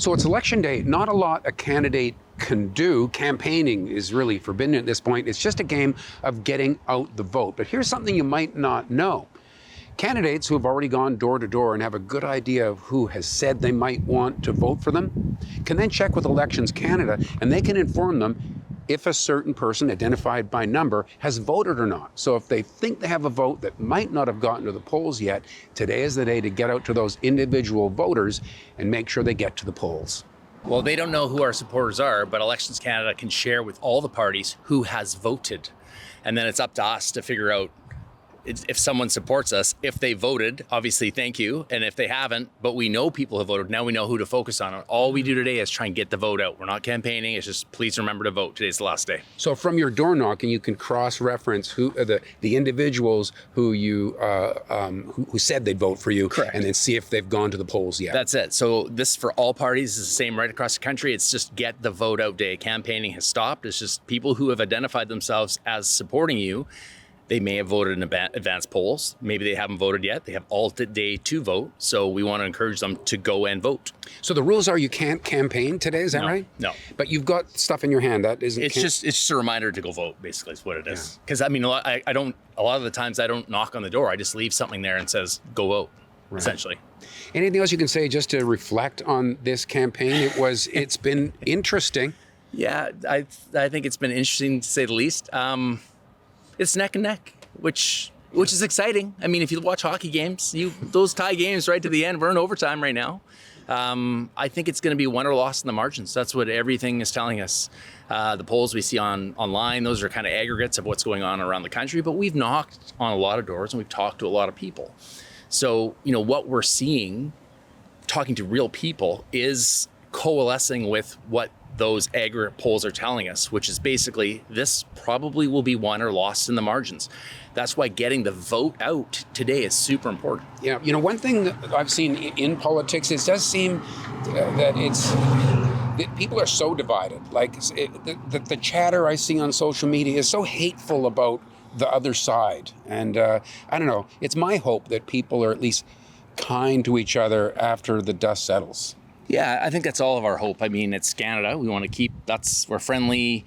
So it's election day. Not a lot a candidate can do. Campaigning is really forbidden at this point. It's just a game of getting out the vote. But here's something you might not know. Candidates who have already gone door to door and have a good idea of who has said they might want to vote for them can then check with Elections Canada, and they can inform them if a certain person identified by number has voted or not. So if they think they have a vote that might not have gotten to the polls yet, today is the day to get out to those individual voters and make sure they get to the polls. Well, they don't know who our supporters are, but Elections Canada can share with all the parties who has voted. And then it's up to us to figure out if someone supports us, if they voted, obviously, thank you. And if they haven't, but we know people have voted, now we know who to focus on. All we do today is try and get the vote out. We're not campaigning. It's just, please remember to vote. Today's the last day. So from your door knocking, you can cross-reference who the individuals who you who said they'd vote for you. Correct. And then see if they've gone to the polls yet. That's it. So this for all parties is the same right across the country. It's just get the vote out day. Campaigning has stopped. It's just people who have identified themselves as supporting you. They may have voted in advanced polls. Maybe they haven't voted yet. They have all day to vote. So we want to encourage them to go and vote. So the rules are you can't campaign today, is that right? No. But you've got stuff in your hand that isn't. It's just a reminder to go vote, basically, is what it is. Because I mean, a lot of the times I don't knock on the door. I just leave something there and says, go vote, essentially. Anything else you can say just to reflect on this campaign? It's been interesting. Yeah, I think it's been interesting to say the least. It's neck and neck, which is exciting. I mean, if you watch hockey games, those tie games right to the end, we're in overtime right now. I think it's going to be won or lost in the margins. That's what everything is telling us. The polls we see online, those are kind of aggregates of what's going on around the country, but we've knocked on a lot of doors and we've talked to a lot of people. So, what we're seeing, talking to real people, is coalescing with what those aggregate polls are telling us, which is basically this probably will be won or lost in the margins. That's why getting the vote out today is super important. Yeah, one thing that I've seen in politics, it does seem that people are so divided. Like the chatter I see on social media is so hateful about the other side. And I don't know, it's my hope that people are at least kind to each other after the dust settles. Yeah, I think that's all of our hope. I mean, it's Canada. We want to we're friendly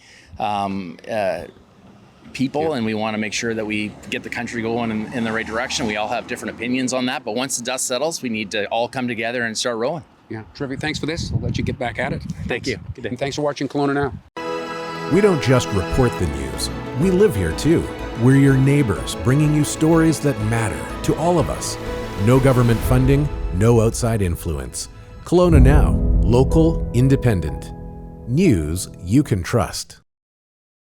people, and we want to make sure that we get the country going in the right direction. We all have different opinions on that, but once the dust settles, we need to all come together and start rowing. Yeah, terrific. Thanks for this. I'll let you get back at it. Thank you. Good day. And thanks for watching Kelowna Now. We don't just report the news. We live here too. We're your neighbors, bringing you stories that matter to all of us. No government funding, no outside influence. Kelowna Now, local, independent. News you can trust.